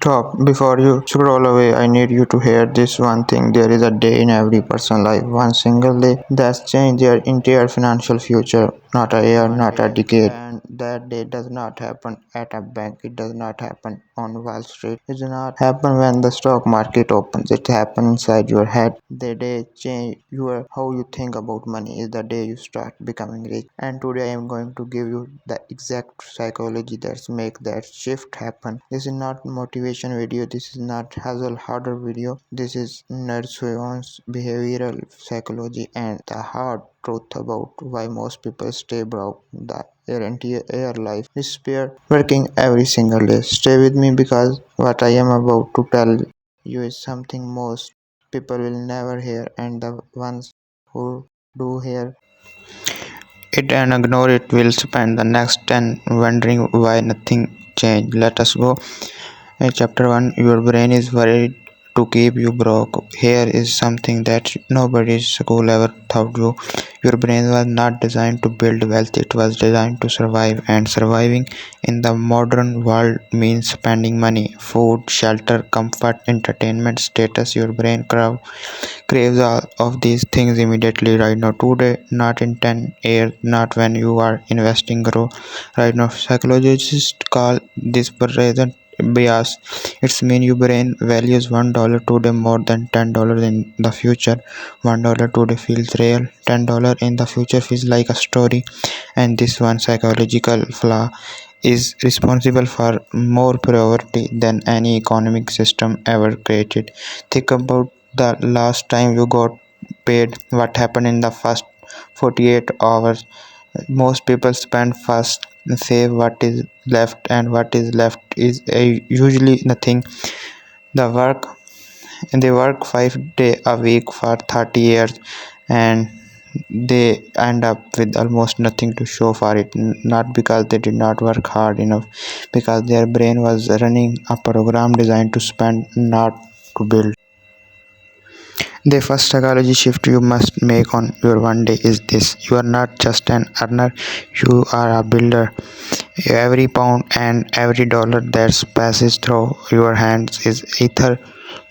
Stop. Before you scroll away, I need you to hear this one thing. There is a day in every person's life, one single day that's changed their entire financial future. Not a year, not a decade. And that day does not happen at a bank. It does not happen on Wall Street. It does not happen when the stock market opens. It happens inside your head. The day change your how you think about money is the day you start becoming rich. And today I am going to give you the exact psychology that's make that shift happen. This is not motivation video. This is not hustle harder video. This is neuroscience, behavioral psychology, and the hard truth about why most people stay broke their entire life. Despair working every single day. Stay with me because what I am about to tell you is something most people will never hear, and the ones who do hear it and ignore it will spend the next 10 wondering why nothing changed. Let us go. Chapter 1. Your brain is worried to keep you broke. Here is something that nobody's school ever taught you. Your brain was not designed to build wealth, it was designed to survive. And surviving in the modern world means spending money, food, shelter, comfort, entertainment, status. Your brain craves all of these things immediately right now, today, not in 10 years, not when you are investing grow right now. Psychologists call this present bias. It's mean your brain values $1 today more than $10 in the future. $1 today feels real, $10 in the future feels like a story. And this one psychological flaw is responsible for more poverty than any economic system ever created. Think about the last time you got paid. What happened in the first 48 hours? Most people spend first, save what is left, and what is left is usually nothing. The work they work 5 days a week for 30 years, and they end up with almost nothing to show for it. Not because they did not work hard enough, because their brain was running a program designed to spend, not to build. The first psychology shift you must make on your one day is this: you are not just an earner, you are a builder. Every pound and every dollar that passes through your hands is either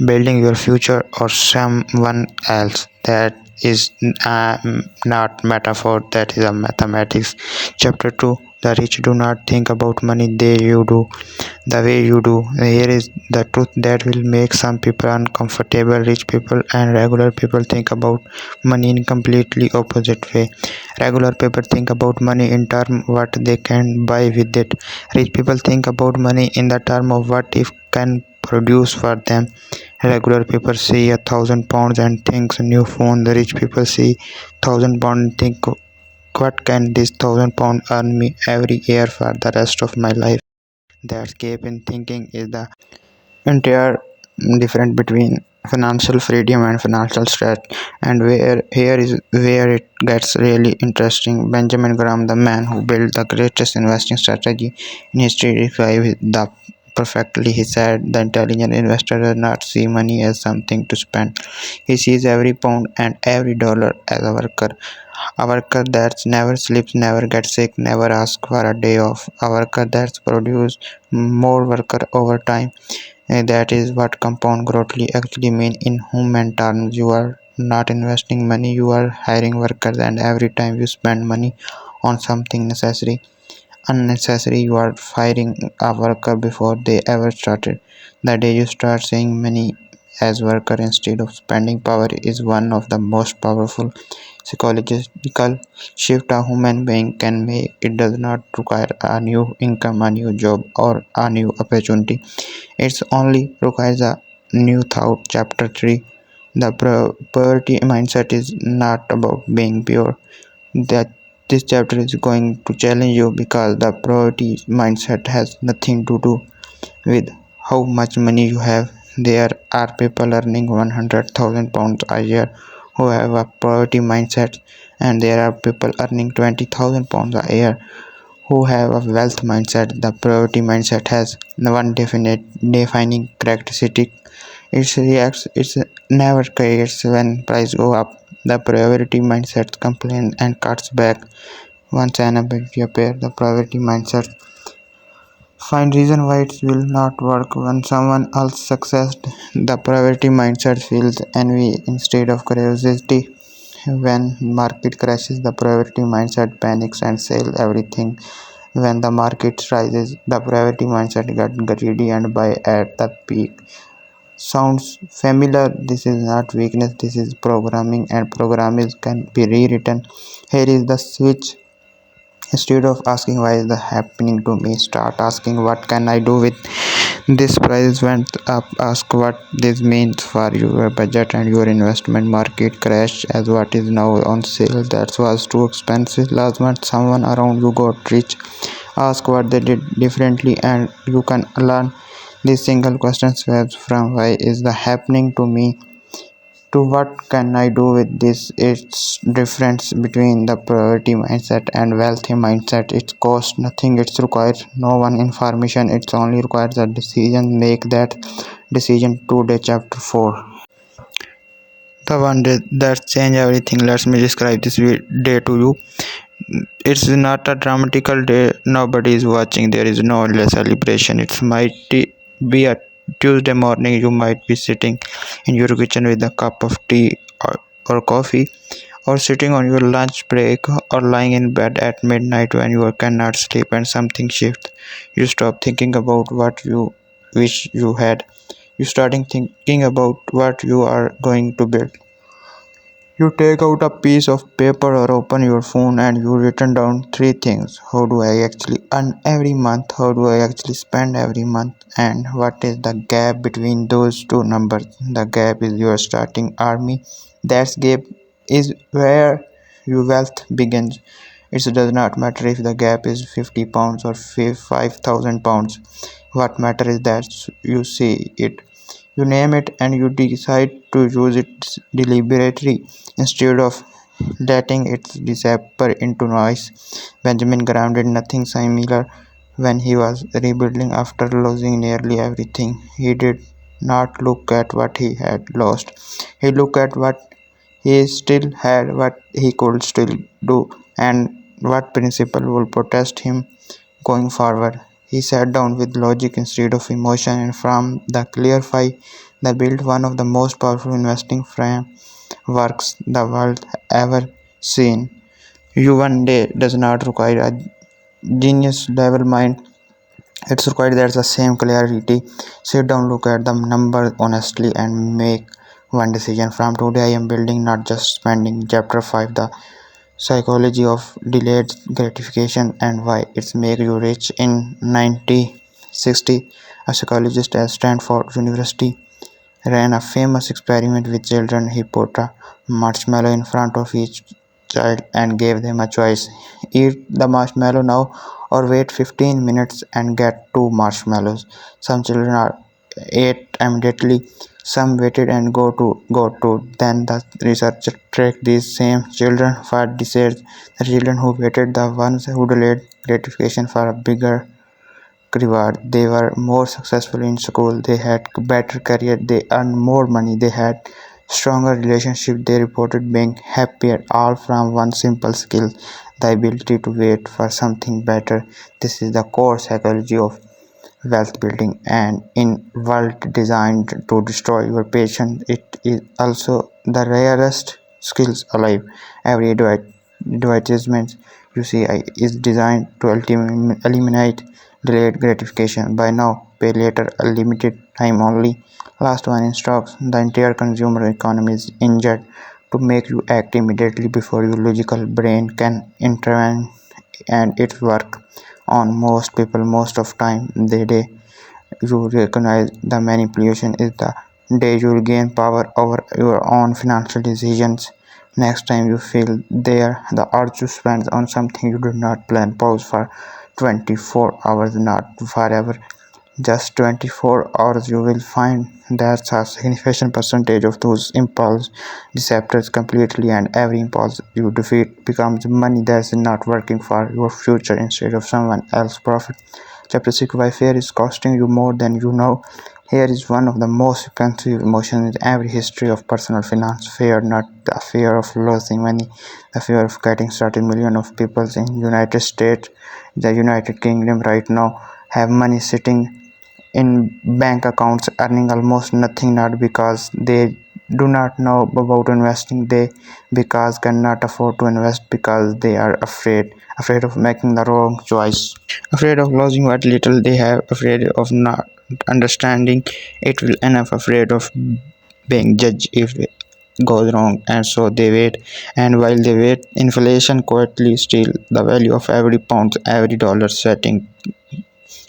building your future or someone else. That is not metaphor, that is a mathematics. Chapter 2. The rich do not think about money, they you do the way you do. Here is the truth that will make some people uncomfortable. Rich people and regular people think about money in completely opposite way. Regular people think about money in term what they can buy with it. Rich people think about money in the term of what it can produce for them. Regular people see £1,000 and thinks new phone. The rich people see £1,000 and think what can this £1,000 earn me every year for the rest of my life. That gap in thinking is the entire difference between financial freedom and financial stress. And where here is where it gets really interesting. Benjamin Graham, the man who built the greatest investing strategy in history, described the perfectly. He said the intelligent investor does not see money as something to spend. He sees every pound and every dollar as a worker. A worker that never sleeps, never gets sick, never asks for a day off. A worker that's produces more worker over time. And that is what compound growth actually mean in human terms. You are not investing money, you are hiring workers, and every time you spend money on something unnecessary, you are firing a worker before they ever started. The day you start seeing money as worker instead of spending power is one of the most powerful psychological shift a human being can make. It does not require a new income, a new job, or a new opportunity. It only requires a new thought. Chapter 3. The poverty mindset is not about being pure. That this chapter is going to challenge you because the poverty mindset has nothing to do with how much money you have. There are people earning £100,000 a year who have a poverty mindset, and there are people earning £20,000 a year who have a wealth mindset. The poverty mindset has one definite defining characteristic: it never creates when price go up. The poverty mindset complains and cuts back once an ability appears. The poverty mindset Find reason why it will not work. When someone else succeeds, the poverty mindset feels envy instead of curiosity. When market crashes, the poverty mindset panics and sells everything. When the market rises, the poverty mindset gets greedy and buy at the peak. Sounds familiar? This is not weakness, this is programming, and programming can be rewritten. Here is the switch. Instead of asking why is that happening to me, start asking what can I do with this price went up. Ask what this means for your budget and your investment. Market crash as what is now on sale. That was too expensive last month. Someone around you got rich. Ask what they did differently and you can learn. This single question swaps from why is that happening to me to what can I do with this. It's difference between the poverty mindset and wealthy mindset. It costs nothing, it requires no one information, it only requires a decision. Make that decision today. Chapter 4, the one day that change everything. Let me describe this day to you. It's not a dramatical day, nobody is watching, there is no celebration. It might be a Tuesday morning. You might be sitting in your kitchen with a cup of tea or coffee, or sitting on your lunch break, or lying in bed at midnight when you cannot sleep and something shifts. You stop thinking about what you wish you had. You starting thinking about what you are going to build. You take out a piece of paper or open your phone and you written down three things. How do I actually earn every month? How do I actually spend every month? And what is the gap between those two numbers? The gap is your starting army. That gap is where your wealth begins. It does not matter if the gap is 50 pounds or 5,000 pounds. What matters is that you see it. You name it and you decide to use it deliberately instead of letting it disappear into noise. Benjamin Graham did nothing similar when he was rebuilding after losing nearly everything. He did not look at what he had lost. He looked at what he still had, what he could still do, and what principle would protect him going forward. He sat down with logic instead of emotion, and from the clarify, they built one of the most powerful investing frameworks the world ever seen. You one day does not require a genius level mind. It's required that the same clarity. Sit down, look at the number honestly, and make one decision. From today, I am building, not just spending. Chapter 5, the psychology of delayed gratification and why it's make you rich. In 1960, a psychologist at Stanford University ran a famous experiment with children. He put a marshmallow in front of each child and gave them a choice: eat the marshmallow now or wait 15 minutes and get two marshmallows. Some children ate immediately, some waited and go to. Then the researcher tracked these same children for decades. The children who waited, the ones who delayed gratification for a bigger reward. They were more successful in school, they had better career, they earned more money, they had stronger relationship, they reported being happier, all from one simple skill: the ability to wait for something better. This is the core psychology of wealth building, and in world designed to destroy your patience, it is also the rarest skills alive. Every advertisement you see is designed to eliminate delayed gratification. Buy now, pay later, a limited time only, last one in stocks. The entire consumer economy is injured to make you act immediately before your logical brain can intervene, and it work on most people most of time. The day you recognize the manipulation is the day you will gain power over your own financial decisions. Next time you feel there the urge to spend on something you did not plan, pause for 24 hours, not forever, just 24 hours. You will find that a significant percentage of those impulse disappears completely, and every impulse you defeat becomes money that's not working for your future instead of someone else's profit. Chapter 6, why fear is costing you more than you know. Here is one of the most expensive emotions in every history of personal finance. Fear, not the fear of losing money, the fear of getting started. Millions of people in United States, the United Kingdom right now, have money sitting in bank accounts earning almost nothing, not because they do not know about investing, they because cannot afford to invest, because they are afraid of making the wrong choice, afraid of losing what little they have, afraid of not understanding it will enough, afraid of being judged if it goes wrong, and so they wait. And while they wait, inflation quietly steals the value of every pound, every dollar, setting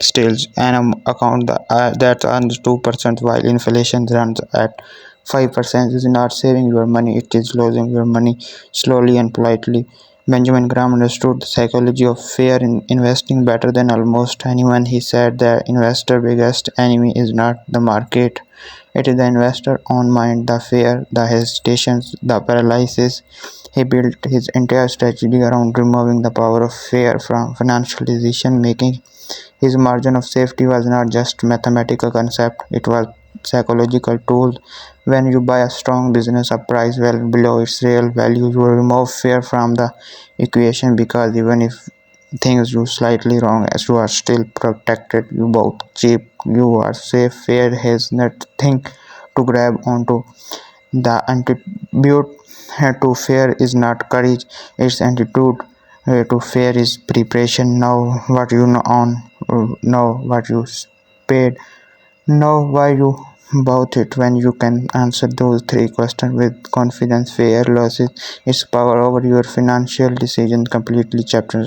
stills an account that earns 2% while inflation runs at 5% is not saving your money, it is losing your money slowly and politely. Benjamin Graham understood the psychology of fear in investing better than almost anyone. He said the investor's biggest enemy is not the market, it is the investor's own mind, the fear, the hesitations, the paralysis. He built his entire strategy around removing the power of fear from financial decision making. His margin of safety was not just mathematical concept, it was psychological tool. When you buy a strong business a price well below its real value, you remove fear from the equation, because even if things go slightly wrong, as you are still protected, you both cheap, you are safe. Fear has nothing to grab onto. The antidote to fear is not courage, its antidote to fear is preparation. Know what you know what you paid, know why you bought it. When you can answer those three questions with confidence, fear loses its power over your financial decision completely. Chapter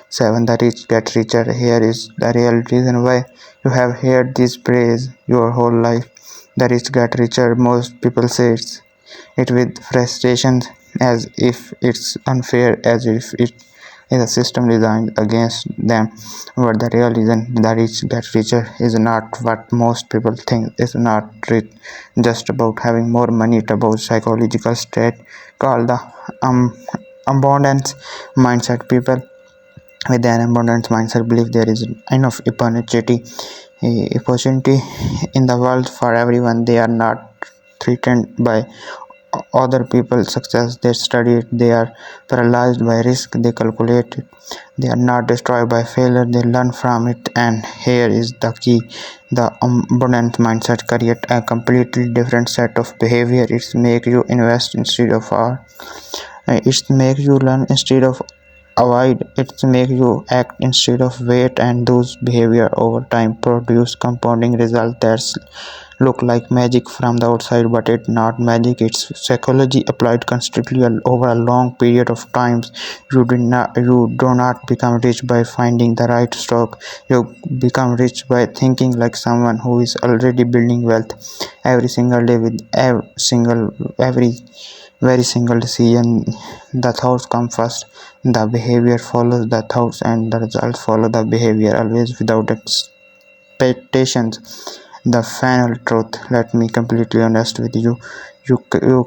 7. The rich get richer. Here is the real reason why you have heard this phrase your whole life. The rich get richer. Most people say it with frustration, as if it's unfair, as if it is a system designed against them. But the real reason the rich get richer is not what most people think. It's not just about having more money. It's about psychological state called the um, abundance mindset. People with an abundance mindset believe there is enough opportunity in the world for everyone. They are not threatened by other people's success, they study it. They are paralyzed by risk, they calculate it. They are not destroyed by failure, they learn from it. And here is the key: the abundant mindset creates a completely different set of behavior. It makes you invest instead of it makes you learn instead of avoid. It makes you act instead of wait, and those behavior over time produce compounding results that look like magic from the outside, but it's not magic. It's psychology applied constantly over a long period of time. You do not become rich by finding the right stock. You become rich by thinking like someone who is already building wealth every single day with every very single decision. The thoughts come first, the behavior follows the thoughts, and the results follow the behavior, always without expectations. The final truth, let me completely honest with you, you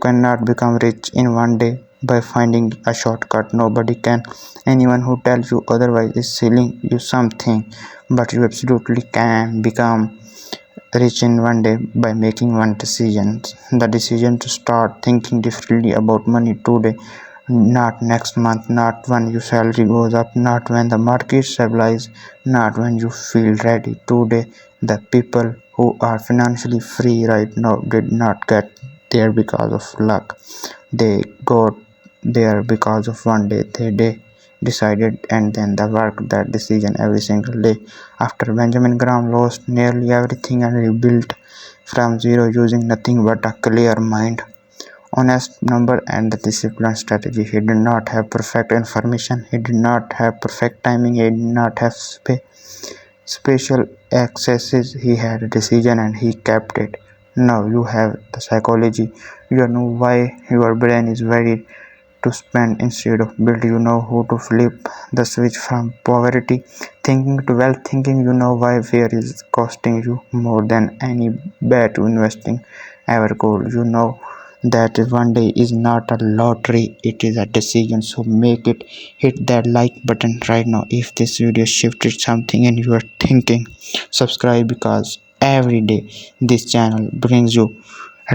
cannot become rich in one day by finding a shortcut. Nobody can. Anyone who tells you otherwise is selling you something. But you absolutely can become rich in one day by making one decision: the decision to start thinking differently about money today, not next month, not when your salary goes up, not when the market stabilizes, not when you feel ready. Today, the people who are financially free right now did not get there because of luck. They got there because of one day they decided, and then the work that decision every single day. After Benjamin Graham lost nearly everything and rebuilt from zero using nothing but a clear mind, honest number, and the disciplined strategy. He did not have perfect information, he did not have perfect timing, he did not have special accesses. He had a decision and he kept it. Now you have the psychology. You know why your brain is ready to spend instead of build. You know who to flip the switch from poverty thinking to wealth thinking. You know why fear is costing you more than any bet investing ever could. You know that one day is not a lottery, it is a decision. So make it. Hit that like button right now if this video shifted something in your thinking. Subscribe, because every day this channel brings you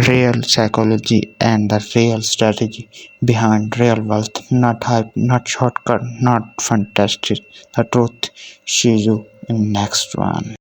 real psychology and the real strategy behind real wealth. Not hype, not shortcut, not fantastic. The truth. See you in next one.